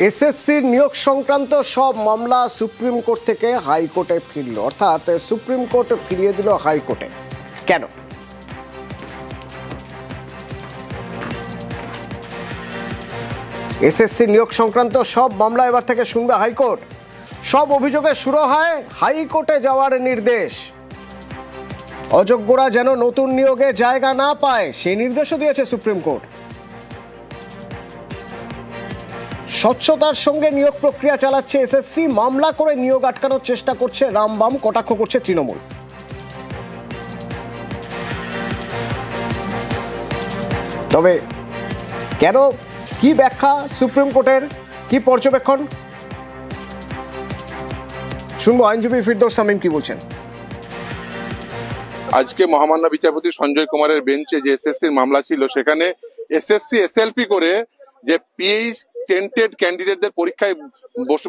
এসএসসির নিয়োগ সংক্রান্ত সব মামলা সুপ্রিম কোর্ট থেকে হাইকোর্টে ফিরল, অর্থাৎ সুপ্রিম কোর্ট ফিরিয়ে দিল হাইকোর্টে। কেন? এসএসসি নিয়োগ সংক্রান্ত সব মামলা এবার থেকে শুনবে হাইকোর্ট। সব অভিযোগের শুরু হয় হাইকোর্টে যাওয়ার নির্দেশ। অযোগ্যরা যেন নতুন নিয়োগে জায়গা না পায় সেই নির্দেশও দিয়েছে সুপ্রিম কোর্ট। স্বচ্ছতার সঙ্গে নিয়োগ প্রক্রিয়া চালাচ্ছে এসএসসি, মামলা করে নিয়োগ আটকানোর চেষ্টা করছে রামবাম, কটাক্ষ করছে তৃণমূল। তবে কেন, কি ব্যাখ্যা সুপ্রিম কোর্টের, কি পর্যবেক্ষণ, শুনবো আইনজীবী ফিরদৌস শামীম কি বলছেন। আজকে মহামান্য বিচারপতি সঞ্জয় কুমারের বেঞ্চে যে এসএসসির মামলা ছিল, সেখানে এসএসসি এসএলপি করে যে পিএইচ টেন্টেড ক্যান্ডিডেটদের পরীক্ষায়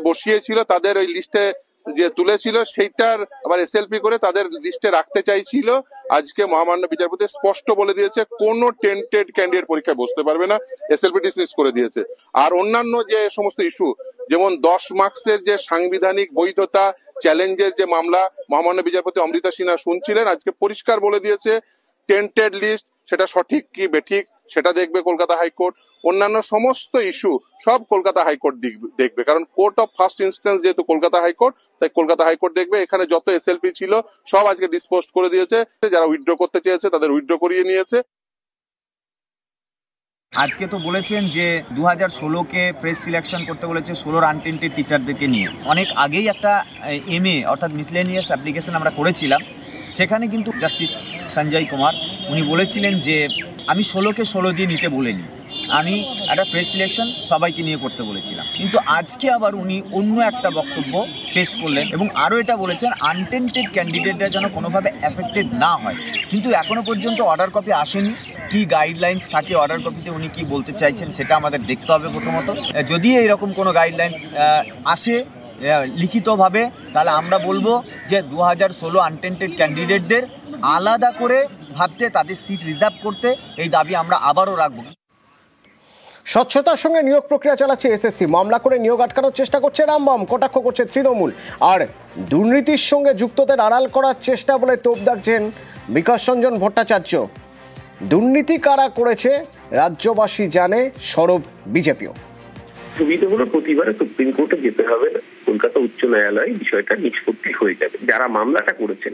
বসিয়েছিল, তাদের ওই লিস্টে যে তুলেছিল সেইটার আবার এসএলপি করে তাদের লিস্টে রাখতে চাইছিল। আজকে মহামান্য বিচারপতি স্পষ্ট বলে দিয়েছে কোন টেন্টেড ক্যান্ডিডেট পরীক্ষায় বসতে পারবে না, এসএলপি ডিসমিস করে দিয়েছে। আর অন্যান্য যে সমস্ত ইস্যু, যেমন 10 মার্কসের যে সাংবিধানিক বৈধতা চ্যালেঞ্জের যে মামলা মহামান্য বিচারপতি অমৃতা সিনহা শুনছিলেন, আজকে পরিষ্কার বলে দিয়েছে টেন্টেড লিস্ট সেটা সঠিক কি বেঠিক সেটা দেখবে কলকাতা হাইকোর্ট। অন্যান্য সমস্ত ইস্যু সব কলকাতা হাইকোর্ট দেখবে, কারণ কোর্ট অফ ফার্স্ট ইনস্ট্যান্স যেহেতু কলকাতা হাইকোর্ট, তাই কলকাতা হাইকোর্ট দেখবে। এখানে যত এসএলপি ছিল সব আজকে ডিসপোজ করে দিয়েছে, যারা উইথড্র করতে চেয়েছে তাদের উইথড্র করিয়ে নিয়েছে। আজকে তো বলেছেন যে 2016-কে ফ্রেশ সিলেকশন করতে বলেছে 16 আনটেন্টেড টিচারদেরকে নিয়ে। অনেক আগেই একটা এমএ অর্থাৎ মিসলেনিয়াস অ্যাপ্লিকেশন আমরা করেছিলাম, সেখানে কিন্তু জাস্টিস সঞ্জয় কুমার উনি বলেছিলেন যে আমি 16-কে 16 দিয়ে নিতে বলিনি, আমি একটা ফ্রেশ সিলেকশন সবাইকে নিয়ে করতে বলেছিলাম। কিন্তু আজকে আবার উনি অন্য একটা বক্তব্য পেশ করলেন এবং আরও এটা বলেছেন আনটেন্টেড ক্যান্ডিডেটরা যেন কোনোভাবে অ্যাফেক্টেড না হয়। কিন্তু এখনও পর্যন্ত অর্ডার কপি আসেনি, কি গাইডলাইন্স থাকে অর্ডার কপিতে উনি কি বলতে চাইছেন সেটা আমাদের দেখতে হবে প্রথমত। যদি এইরকম কোনো গাইডলাইন্স আসে লিখিতভাবে, তাহলে আমরা বলবো যে 2016 আনটেন্টেড ক্যান্ডিডেটদের আলাদা করে ভাবতে, তাদের সিট রিজার্ভ করতে, এই দাবি আমরা আবারও রাখবো। স্বচ্ছতার সঙ্গে নিয়োগ প্রক্রিয়া চালাচ্ছে এসএসসি, মামলা করে নিয়োগ আটকানোর চেষ্টা করছে রামবাম, কটাক্ষ করছে তৃণমূল। আর দুর্নীতির সঙ্গে যুক্তদের আড়াল করার চেষ্টা বলে তোপ দাগছেন বিকাশ রঞ্জন ভট্টাচার্য। দুর্নীতি কারা করেছে রাজ্যবাসী জানে, সরব বিজেপিও। সুবিধা হলো প্রতিবারে সুপ্রিম কোর্টে যেতে হবে না, কলকাতা উচ্চ ন্যায়ালয়ে বিষয়টা নিষ্পত্তি হয়ে যাবে। যারা মামলাটা করেছেন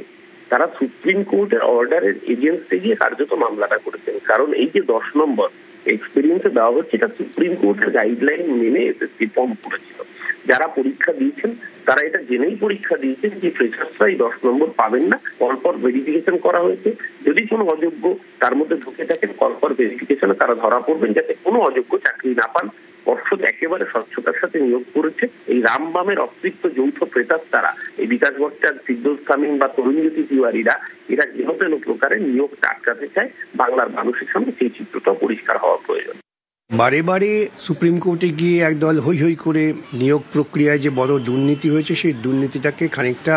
তারা সুপ্রিম কোর্টের অর্ডারের এগেন্স্টে গিয়ে কার্যত মামলাটা করেছেন। কারণ এই যে 10 নম্বর এক্সপেরিয়েন্সে দেওয়া হচ্ছে, এটা সুপ্রিম কোর্টের গাইডলাইন মেনে এসএসসি ফর্ম করেছিল। যারা পরীক্ষা দিয়েছেন তারা এটা জেনেই পরীক্ষা দিয়েছেন যে ফ্রেশার্সরা এই 10 নম্বর পাবেন না। পরপর ভেরিফিকেশন করা হয়েছে, যদি কোনো অযোগ্য তার মধ্যে ঢুকে থাকেন পরপর ভেরিফিকেশনে তারা ধরা পড়বেন, যাতে কোনো অযোগ্য চাকরি না পান। পর্ষদ একেবারে স্বচ্ছতার সাথে নিয়োগ করেছে। এই রামবামের অতৃপ্ত যৌথ প্রেতার তারা, এই বিকাশ ভট্টাচার্য, ফিরদৌস শামীম বা তরুণজ্যোতি তিওয়ারিরা, এরা যেন তেন প্রকারে নিয়োগটা আটকাতে চায়। বাংলার মানুষের সামনে সেই চিত্রটাও পরিষ্কার হওয়া প্রয়োজন। বারে বারে সুপ্রিম কোর্টে গিয়ে একদল হই হই করে নিয়োগ প্রক্রিয়ায় যে বড় দুর্নীতি হয়েছে সেই দুর্নীতিটাকে খানিকটা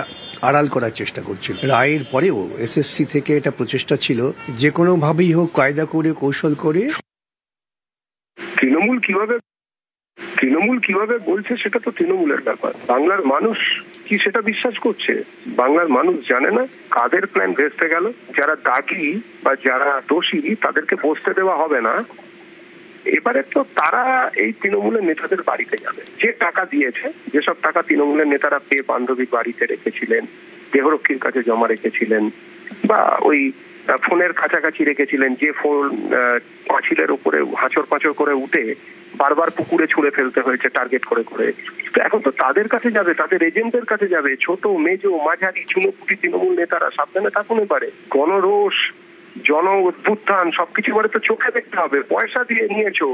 আড়াল করার চেষ্টা করছিল। রায়ের পরেও এসএসসি থেকে এটা প্রচেষ্টা ছিল যে কোনো ভাবেই হোক কায়দা করে কৌশল করে। তৃণমূল কিভাবে বলছে সেটা তো তৃণমূলের ব্যাপার। বাংলার মানুষ কি সেটা বিশ্বাস করছে? বাংলার মানুষ জানে না কাদের প্ল্যান ভেস্তে গেল। যারা দাগি বা যারা দোষী তাদেরকে বসতে দেওয়া হবে না। এবারে তো তারা এই তৃণমূলের নেতাদের বাড়িতে যাবে, যে টাকা দিয়েছে, যেসব টাকা তৃণমূলের নেতারা পেয়ে বান্ধবীর বাড়িতে রেখেছিলেন, দেহরক্ষীর কাছে জমা রেখেছিলেন, বা ওই ফোনের কাছাকাছি রেখেছিলেন, যে ফোন পাঁচিলের উপরে হাঁচর পাঁচর করে উঠে বারবার পুকুরে ছুঁড়ে ফেলতে হয়েছে টার্গেট করে করে। তো এখন তো তাদের কাছে যাবে, তাদের এজেন্টদের কাছে যাবে। ছোট মেজো মাঝারি চুনোপুটি তৃণমূল নেতারা সাবধানে থাকুন। এবারে গণরোষ, জন অভ্যুত্থান সবকিছু এবারে তো চোখে দেখতে হবে। পয়সা দিয়ে নিয়েছো,